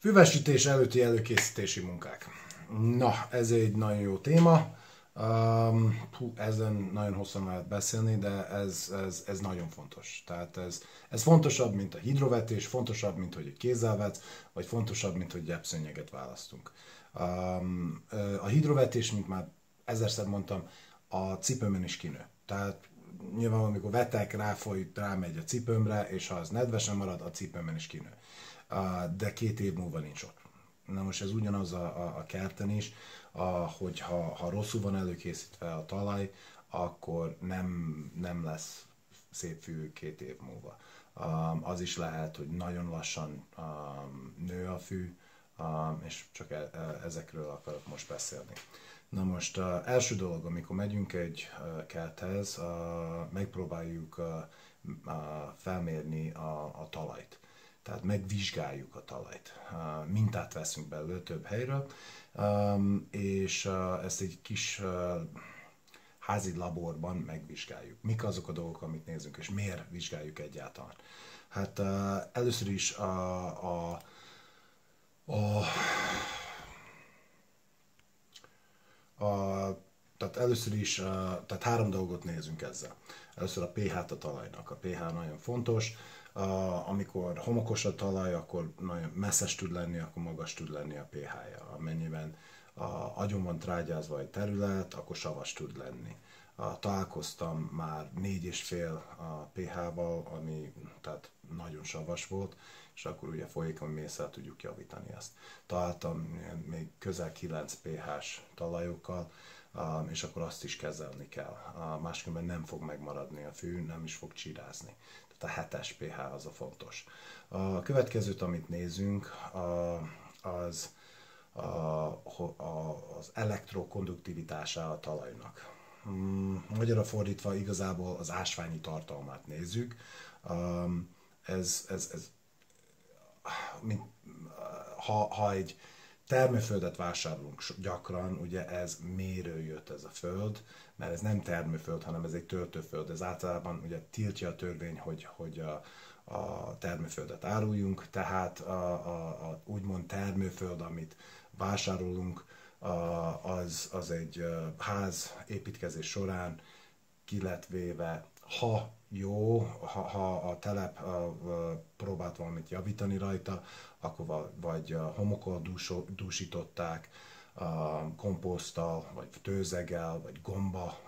Füvesítés előtti előkészítési munkák. Na, ez egy nagyon jó téma. Ezen nagyon hosszan lehet beszélni, de ez nagyon fontos. Tehát ez fontosabb, mint a hidrovetés, fontosabb, mint hogy egy kézzel vetsz, vagy fontosabb, mint hogy gyepszőnyeget választunk. A hidrovetés, mint már ezerszer mondtam, a cipőmön is kinő. Tehát nyilván, amikor vetek, rámegy a cipőmre, és ha az nedvesen marad, a cipőmön is kinő. De 2 év múlva nincs ott. Na most ez ugyanaz a kerten is, hogy ha rosszul van előkészítve a talaj, akkor nem lesz szép fű 2 év múlva. Az is lehet, hogy nagyon lassan nő a fű, és csak ezekről akarok most beszélni. Na most első dolog, amikor megyünk egy kerthez, megpróbáljuk felmérni a talajt. Tehát megvizsgáljuk a talajt. Mintát veszünk belőle több helyről, és ezt egy kis házi laborban megvizsgáljuk. Mik azok a dolgok, amit nézünk, és miért vizsgáljuk egyáltalán. Hát először is tehát először is, tehát 3 dolgot nézünk ezzel. Először a pH-t a talajnak. A pH nagyon fontos. Amikor homokos a talaj, akkor nagyon messzes tud lenni, akkor magas tud lenni a pH-ja. Amennyiben agyon van trágyázva egy terület, akkor savas tud lenni. Találkoztam már 4,5 pH-val, ami tehát nagyon savas volt, és akkor ugye folyékony mészsel tudjuk javítani ezt. Találtam még közel 9 pH-s talajokkal, és akkor azt is kezelni kell. Máskülönben nem fog megmaradni a fű, nem is fog csirázni. Tehát a 7-es pH az a fontos. A következőt, amit nézünk, az elektrokonduktivitása a talajnak. Magyarra fordítva igazából az ásványi tartalmát nézzük. Ha egy termőföldet vásárolunk gyakran, ugye ez mérő jött ez a föld, mert ez nem termőföld, hanem ez egy töltőföld. Ez általában ugye tiltja a törvény, hogy a termőföldet áruljunk, tehát a úgymond termőföld, amit vásárolunk, az egy ház építkezés során ki lett véve, ha jó, ha a telep próbált valamit javítani rajta, akkor vagy homokkal dúsították, komposzttal, vagy tőzeggel, vagy gomba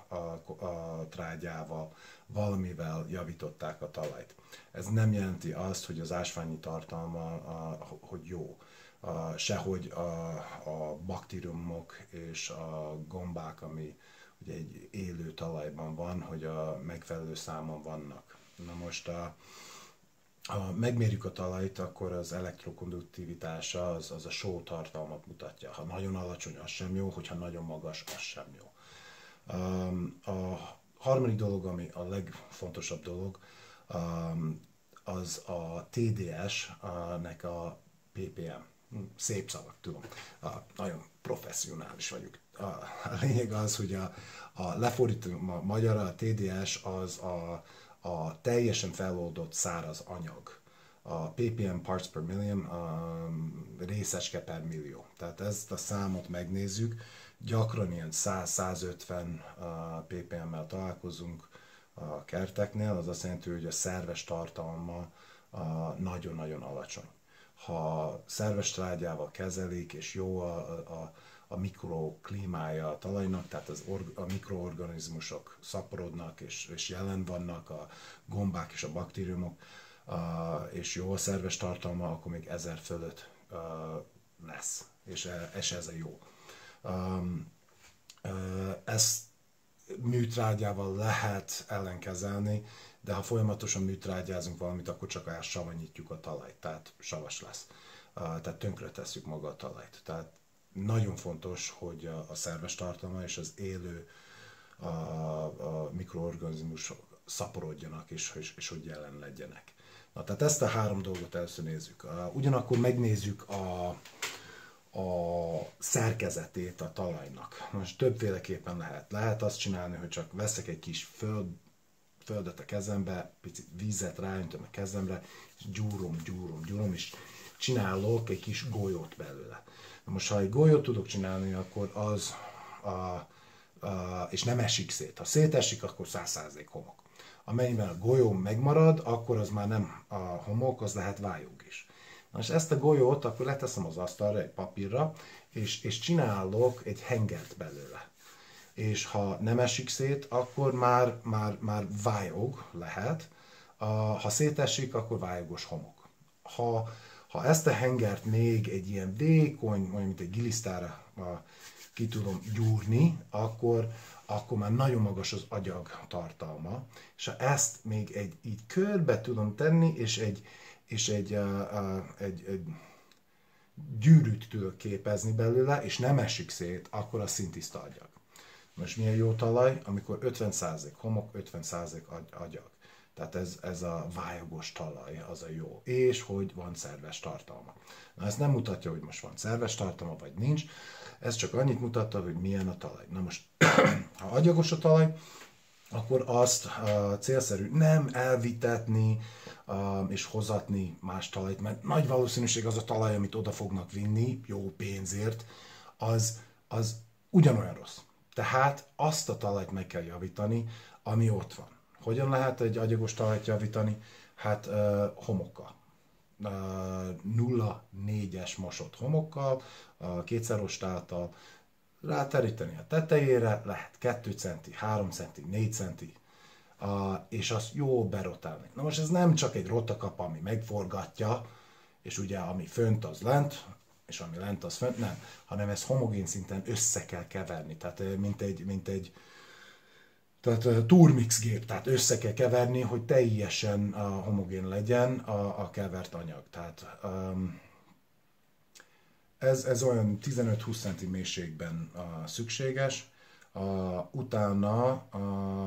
trágyával, valamivel javították a talajt. Ez nem jelenti azt, hogy az ásványi tartalma hogy jó. Sehogy a baktériumok és a gombák, ami ugye egy élő talajban van, hogy a megfelelő számon vannak. Na most ha megmérjük a talajt, akkor az elektrokonduktivitása az a só tartalmat mutatja. Ha nagyon alacsony, az sem jó, hogyha nagyon magas, az sem jó. A harmadik dolog, ami a legfontosabb dolog, az a TDS-nek a ppm. Szép szavak, tudom. Nagyon professzionális vagyok. A lényeg az, hogy lefordítva magyarra a TDS az a teljesen feloldott száraz anyag. A ppm parts per million, részecske per millió. Tehát ezt a számot megnézzük, gyakran ilyen 100-150 ppm-mel találkozunk a kerteknél, az azt jelenti, hogy a szerves tartalma nagyon-nagyon alacsony. Ha szerves trágyával kezelik, és jó a mikroklímája a talajnak, tehát a mikroorganizmusok szaporodnak és jelen vannak, a gombák és a baktériumok, és jó a szerves tartalma, akkor még 1000 fölött lesz, és ez a jó. Ezt műtrágyával lehet ellenkezelni, de ha folyamatosan műtrágyázunk valamit, akkor csak elsavanyítjuk a talajt, tehát savas lesz. Tehát tönkre tesszük maga a talajt. Tehát nagyon fontos, hogy a szerves tartalma és az élő a mikroorganizmusok szaporodjanak, és hogy jelen legyenek. Na, tehát ezt a 3 dolgot először nézzük. Ugyanakkor megnézzük a szerkezetét a talajnak. Most többféleképpen lehet. Lehet azt csinálni, hogy csak veszek egy kis földet a kezembe, picit vízet ráöntöm a kezemre, és gyúrom, és csinálok egy kis golyót belőle. Na most, ha egy golyót tudok csinálni, akkor az, és nem esik szét. Ha szétesik, akkor 100% homok. Amennyiben a golyó megmarad, akkor az már nem a homok, az lehet vályog is. Na most ezt a golyót akkor leteszem az asztalra, egy papírra, és csinálok egy hengert belőle. És ha nem esik szét, akkor már vályog lehet. Ha szétesik, akkor vályogos homok. Ha ezt a hengert még egy ilyen vékony, mondjuk mint egy gilisztára ki tudom gyúrni, akkor már nagyon magas az agyag tartalma. És ha ezt még így körbe tudom tenni, és egy gyűrűt tudok képezni belőle, és nem esik szét, akkor az szintiszta agyag. Most milyen jó talaj? Amikor 50% homok, 50% agyag. Tehát ez a vályogos talaj, az a jó. És hogy van szerves tartalma. Na, ez nem mutatja, hogy most van szerves tartalma, vagy nincs. Ez csak annyit mutatta, hogy milyen a talaj. Na most, ha agyagos a talaj, akkor azt célszerű nem elvitetni és hozatni más talajt, mert nagy valószínűség az a talaj, amit oda fognak vinni jó pénzért, az ugyanolyan rossz. Tehát azt a talajt meg kell javítani, ami ott van. Hogyan lehet egy agyagos talajt javítani? Hát homokkal. 0,4-es mosott homokkal, kétszerostáltal, ráteríteni a tetejére, lehet 2 centi, 3 centi, 4 centi, és azt jó berotálni. Na most ez nem csak egy rotakapa, ami megforgatja, és ugye ami fönt az lent, és ami lent az fönt, nem, hanem ez homogén szinten össze kell keverni, tehát tehát turmix gép, tehát össze kell keverni, hogy teljesen homogén legyen a kevert anyag. Tehát ez olyan 15-20 cm mélységben szükséges. Utána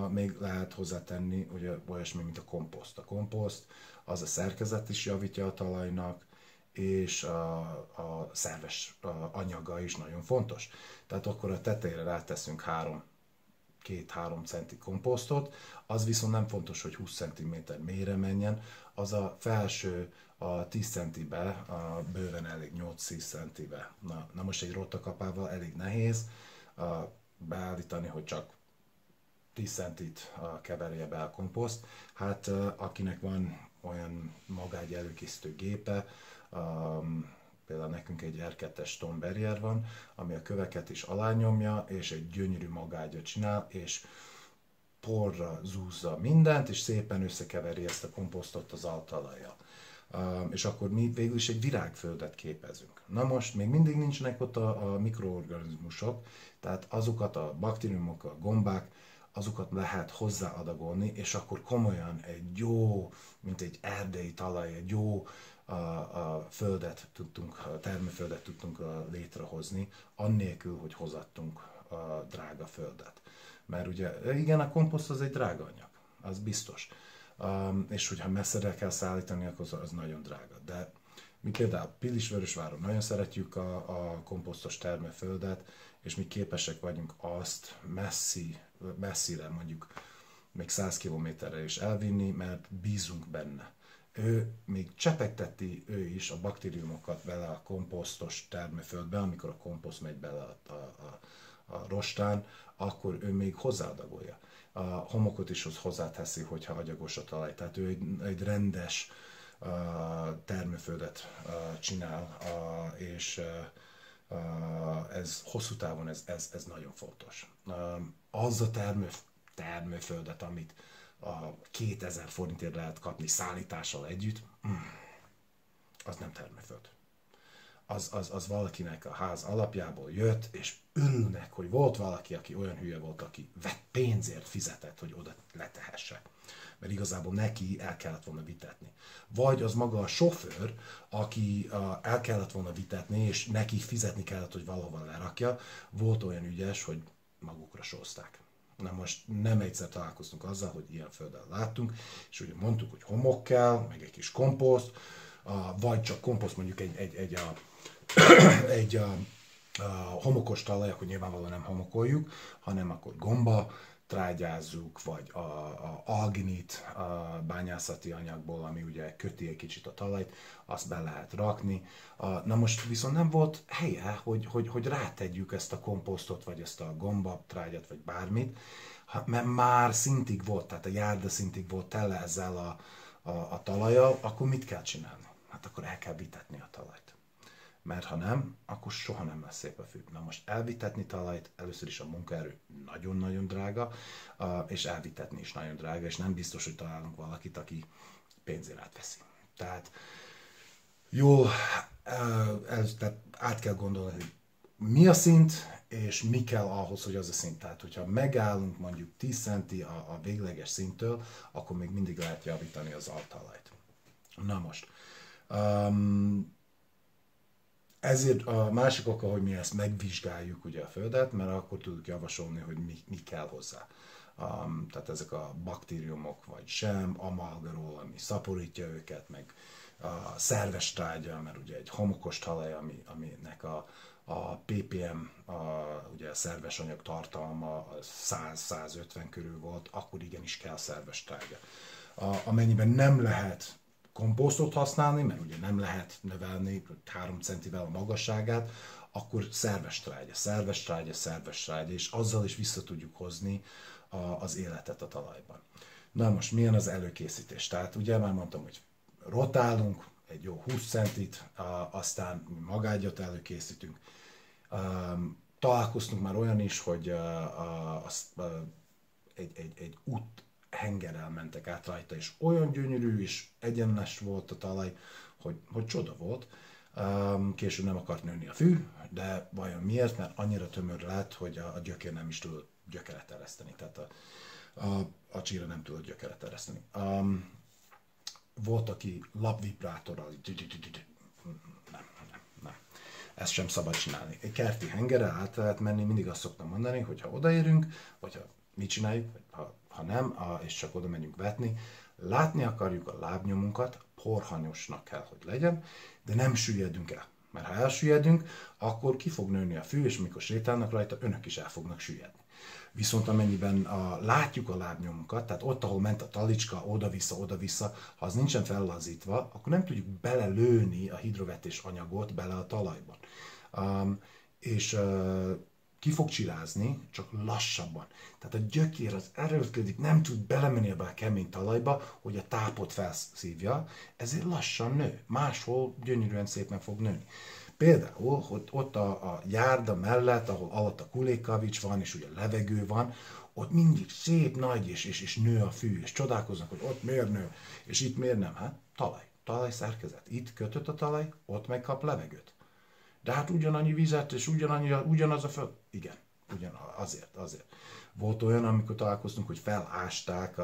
még lehet hozzátenni ugye, olyasmi, mint a komposzt. A komposzt az a szerkezet is javítja a talajnak, és a szerves anyaga is nagyon fontos. Tehát akkor a tetejére ráteszünk 2-3 centi komposztot, az viszont nem fontos, hogy 20 cm mélyre menjen, az a felső a 10 centibe, bőven elég 8-10 centibe. Na most egy rotakapával elég nehéz beállítani, hogy csak 10 centit keverje be a komposzt. Hát akinek van olyan magágy előkészítő gépe, például nekünk egy R2-es Stone Barrier van, ami a köveket is alányomja, és egy gyönyörű magágyat csinál, és porra zúzza mindent, és szépen összekeveri ezt a komposztot az altalajjal. És akkor mi végül is egy virágföldet képezünk. Na most még mindig nincsenek ott a mikroorganizmusok, tehát azokat a baktériumok, a gombák, azokat lehet hozzáadagolni, és akkor komolyan egy jó, mint egy erdei talaj, egy jó termőföldet tudtunk létrehozni, annélkül, hogy hozattunk drága földet. Mert ugye, igen, a komposzt az egy drága anyag, az biztos. És hogyha messzire kell szállítani, akkor az nagyon drága. De mi például Pilisvörösváron nagyon szeretjük a komposztos termőföldet, és mi képesek vagyunk azt messzire, mondjuk még 100 kilométerre is elvinni, mert bízunk benne. Ő még csepegteti ő is a baktériumokat bele a komposztos termőföldbe, amikor a komposzt megy bele a rostán, akkor ő még hozzáadagolja. A homokot is hozzáteszi, hogyha agyagos a talaj. Tehát ő egy rendes termőföldet csinál, és ez hosszú távon ez nagyon fontos. Az a termőföldet, amit a 2000 forintért lehet kapni szállítással együtt, az nem termőföld. Az valakinek a ház alapjából jött, és örülnek, hogy volt valaki, aki olyan hülye volt, aki pénzért fizetett, hogy oda letehesse. Mert igazából neki el kellett volna vitetni. Vagy az maga a sofőr, aki el kellett volna vitetni, és neki fizetni kellett, hogy valahova lerakja, volt olyan ügyes, hogy magukra sózták. Na most nem egyszer találkoztunk azzal, hogy ilyen földdel láttunk, és ugye mondtuk, hogy homok kell, meg egy kis komposzt, vagy csak komposzt, mondjuk egy homokos talaj, akkor nyilvánvalóan nem homokoljuk, hanem akkor gomba, trágyázzuk, vagy a alginit a bányászati anyagból, ami ugye köti egy kicsit a talajt, azt be lehet rakni. Na most viszont nem volt helye, hogy rátegyük ezt a komposztot, vagy ezt a gombaptrágyat, vagy bármit, mert már szintig volt, tehát a járda szintig volt tele ezzel a talajjal, akkor mit kell csinálni? Hát akkor el kell vitetni a talajt. Mert ha nem, akkor soha nem lesz szép a fű. Na most elvitetni talajt, először is a munkaerő nagyon-nagyon drága, és elvitetni is nagyon drága, és nem biztos, hogy találunk valakit, aki pénzért átveszi. Tehát jól tehát át kell gondolni, hogy mi a szint, és mi kell ahhoz, hogy az a szint. Tehát, hogyha megállunk mondjuk 10 centi a végleges szinttől, akkor még mindig lehet javítani az altalajt. Na most, ezért a másik oka, hogy mi ezt megvizsgáljuk ugye a földet, mert akkor tudjuk javasolni, hogy mi kell hozzá. Tehát ezek a baktériumok, vagy sem, amalgarol, ami szaporítja őket, meg a szerves trágya, mert ugye egy homokos talaj, aminek a ppm, ugye a szerves anyag tartalma 100-150 körül volt, akkor igenis kell szerves trágya. Amennyiben nem lehet komposztot használni, mert ugye nem lehet növelni 3 centivel a magasságát, akkor szerves trágya, és azzal is vissza tudjuk hozni az életet a talajban. Na most milyen az előkészítés? Tehát ugye már mondtam, hogy rotálunk egy jó 20 centit, aztán magágyat előkészítünk. Találkoztunk már olyan is, hogy egy út hengerrel mentek át rajta, és olyan gyönyörű és egyenes volt a talaj, hogy csoda volt. Később nem akart nőni a fű, de vajon miért? Mert annyira tömör lett, hogy a gyökér nem is tud gyökeret ereszteni. Tehát a csíra nem tudott gyökeret ereszteni. Volt, aki lapvibrátorral, nem. Ezt sem szabad csinálni. Egy kerti hengerrel át lehet menni, mindig azt szoktam mondani, hogy ha odaérünk, vagy ha mit csináljuk, vagy ha nem, és csak oda megyünk vetni, látni akarjuk a lábnyomunkat, porhanyosnak kell, hogy legyen, de nem süllyedünk el. Mert ha elsüllyedünk, akkor ki fog nőni a fű, és mikor sétálnak rajta, önök is el fognak süllyedni. Viszont amennyiben látjuk a lábnyomunkat, tehát ott, ahol ment a talicska, oda-vissza, ha az nincsen fellazítva, akkor nem tudjuk belelőni a hidrovetés anyagot bele a talajban. És ki fog csirázni, csak lassabban. Tehát a gyökér az erőlködik, nem tud belemenni ebbe a kemény talajba, hogy a tápot felszívja, ezért lassan nő. Máshol gyönyörűen szépen fog nőni. Például, hogy ott a járda mellett, ahol alatt a kulékavics van, és ugye levegő van, ott mindig szép, nagy, és nő a fű, és csodálkoznak, hogy ott miért nő, és itt miért nem. Hát talaj szerkezet. Itt kötött a talaj, ott megkap levegőt. De hát ugyanannyi vizet, és ugyanaz a föld. Igen, azért. Volt olyan, amikor találkoztunk, hogy felásták,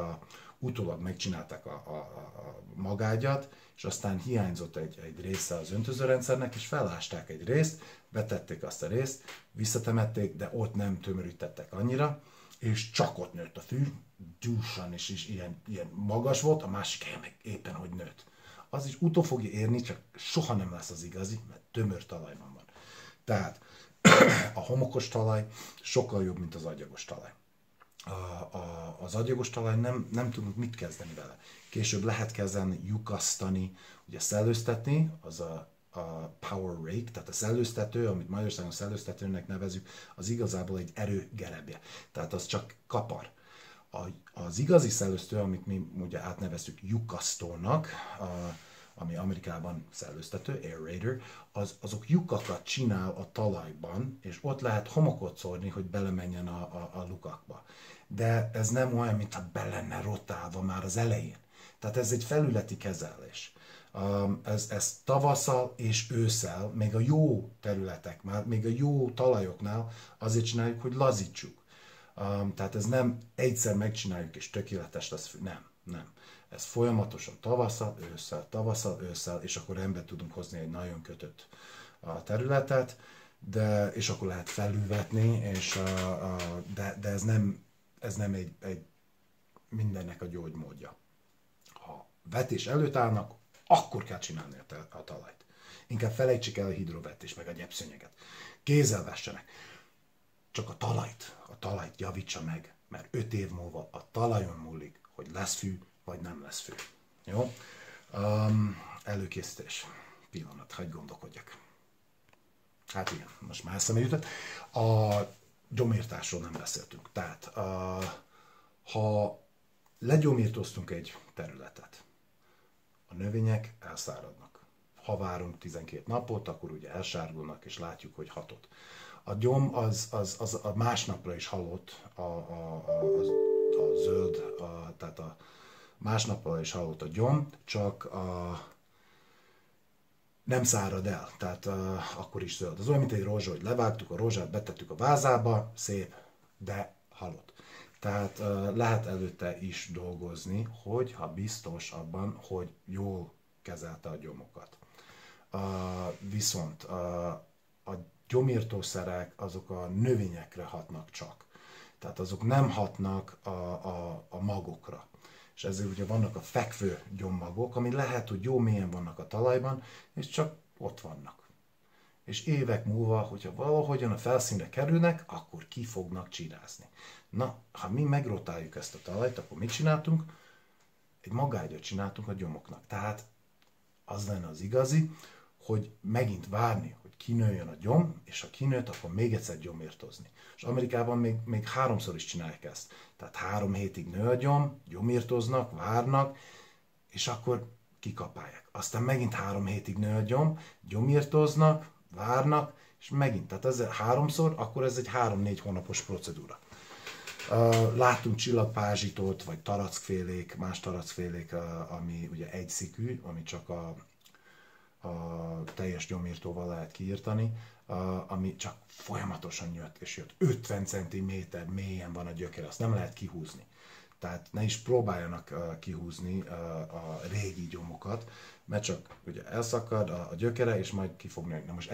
utólag megcsinálták a magágyat, és aztán hiányzott egy része az öntözőrendszernek, és felásták egy részt, betették azt a részt, visszatemették, de ott nem tömörítettek annyira, és csak ott nőtt a fű, gyorsan, és ilyen magas volt, a másik helyen meg éppen, hogy nőtt. Az is utol fogja érni, csak soha nem lesz az igazi, mert tömör talajban van. Tehát a homokos talaj sokkal jobb, mint az agyagos talaj. Az agyagos talaj nem tudunk mit kezdeni vele. Később lehet kezdeni lyukasztani, ugye szellőztetni, az a power rake, tehát a szellőztető, amit Magyarországon szellőztetőnek nevezük, az igazából egy erőgerebje. Tehát az csak kapar. Az igazi szellőztető, amit mi ugye átneveztük lyukasztónak, ami Amerikában szellőztető, aerator, azok lyukakat csinál a talajban, és ott lehet homokot szórni, hogy belemenjen a lukakba. De ez nem olyan, mintha be lenne rotálva már az elején. Tehát ez egy felületi kezelés. Ez tavasszal és ősszel, még a jó területek, már még a jó talajoknál azért csináljuk, hogy lazítsuk. Tehát ez nem egyszer megcsináljuk és tökéletes lesz, nem. Ez folyamatosan tavasszal, ősszel, és akkor rendbe tudunk hozni egy nagyon kötött területet, és akkor lehet felülvetni, de ez nem egy mindennek a gyógymódja. Ha vetés előtt állnak, akkor kell csinálni a talajt. Inkább felejtsék el a hidrovetést, meg a gyepszőnyeget. Kézzel vessenek. Csak a talajt javítsa meg, mert 5 év múlva a talajon múlik, hogy lesz fű, vagy nem lesz fű. Jó? Előkészítés. Pillanat, hagyj gondolkodjak. Hát igen, most már eszembe jutott. A gyomírtásról nem beszéltünk. Tehát, ha legyomírtoztunk egy területet, a növények elszáradnak. Ha várunk 12 napot, akkor ugye elsárgulnak, és látjuk, hogy hatott. A gyom az a másnapra is halott, a zöld, tehát a másnapra is halott a gyom, csak nem szárad el, tehát akkor is zöld. Az olyan, mint egy rózsa, hogy levágtuk a rózsát, betettük a vázába, szép, de halott. Tehát lehet előtte is dolgozni, hogyha biztos abban, hogy jól kezelte a gyomokat. Viszont a gyomírtószerek azok a növényekre hatnak csak. Tehát azok nem hatnak a magokra. És ezért ugye vannak a fekvő gyommagok, ami lehet, hogy jó mélyen vannak a talajban, és csak ott vannak. És évek múlva, hogyha valahogyan a felszínre kerülnek, akkor ki fognak csirázni. Na, ha mi megrotáljuk ezt a talajt, akkor mit csináltunk? Egy magágyat csináltunk a gyomoknak. Tehát az lenne az igazi, hogy megint várni, hogy kinőjön a gyom, és ha kinőtt, akkor még egyszer gyomírtozni. És Amerikában még 3-szor is csinálják ezt. Tehát 3 hétig nő a gyom, gyomírtoznak, várnak, és akkor kikapálják. Aztán megint 3 hétig nő a gyom, gyomírtoznak, várnak, és megint. Tehát ez 3-szor, akkor ez egy 3-4 hónapos procedúra. Láttunk csillagpázsitot, vagy tarackfélék, más tarackfélék, ami ugye egyszikű, ami csak a teljes gyomírtóval lehet kiírtani, ami csak folyamatosan jött és jött. 50 cm mélyen van a gyökere, azt nem lehet kihúzni. Tehát ne is próbáljanak kihúzni a régi gyomokat, mert csak ugye elszakad a gyökere, és majd ki fog nőni. Na most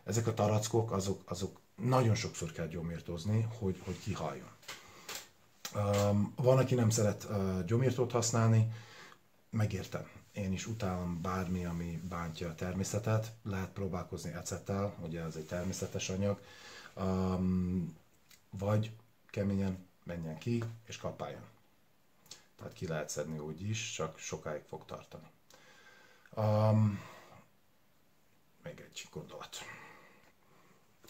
ezek a tarackok, azok nagyon sokszor kell gyomírtozni, hogy kihaljon. Van, aki nem szeret gyomírtót használni, megértem. Én is utálom bármi, ami bántja a természetet. Lehet próbálkozni ecettel, ugye ez egy természetes anyag, vagy keményen menjen ki és kapáljon. Tehát ki lehet szedni úgy is, csak sokáig fog tartani. Még egy gondolat.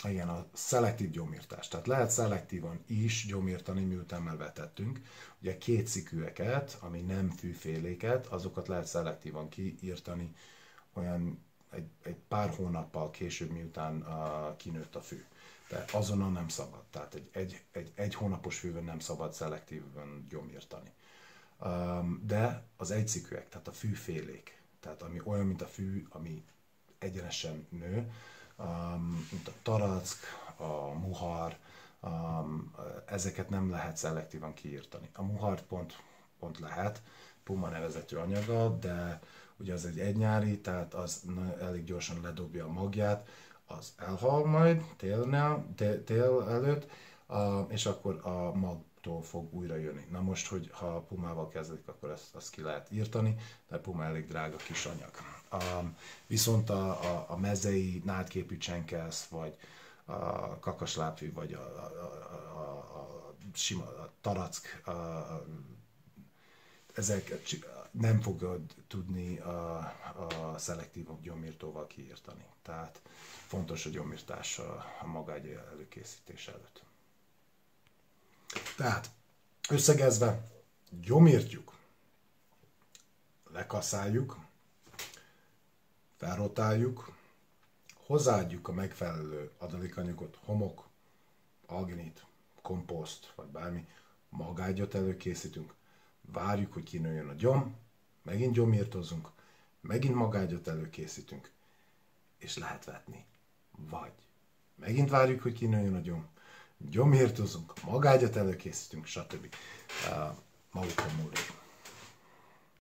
Igen, a szelektív gyomírtás. Tehát lehet szelektívan is gyomírtani, miután már vetettünk. Ugye kétszikűeket, ami nem fűféléket, azokat lehet szelektívan kiírtani olyan egy pár hónappal később, miután kinőtt a fű. De azonnal nem szabad. Tehát egy hónapos fűvön nem szabad szelektíven gyomírtani. De az egyszikűek, tehát a fűfélék, tehát ami olyan, mint a fű, ami egyenesen nő, mint a tarack, a muhar, ezeket nem lehet szelektívan kiírtani. A muhart pont lehet, puma nevezetű anyaga, de ugye az egy egynyári, tehát az elég gyorsan ledobja a magját, az elhal majd tél előtt, és akkor a magtól fog újra jönni. Na most, hogy ha a pumával kezdik, akkor ezt ki lehet írtani, de a puma elég drága kis anyag. Viszont a mezei nádképű csenkesz, vagy a kakaslábfű, vagy a sima tarack, ezek nem fogod tudni a szelektív gyomírtóval kiírtani. Tehát fontos a gyomírtás a magágy előkészítés előtt. Tehát összegezve, gyomírtjuk, lekaszáljuk, felrotáljuk, hozzáadjuk a megfelelő adalékanyagot, homok, alginit, komposzt, vagy bármi, magágyat előkészítünk, várjuk, hogy kinőjön a gyom, megint gyomírtozunk, megint magágyat előkészítünk, és lehet vetni. Vagy megint várjuk, hogy kinőjön a gyom, gyomírtozunk, magágyat előkészítünk, stb. Magukon múlik.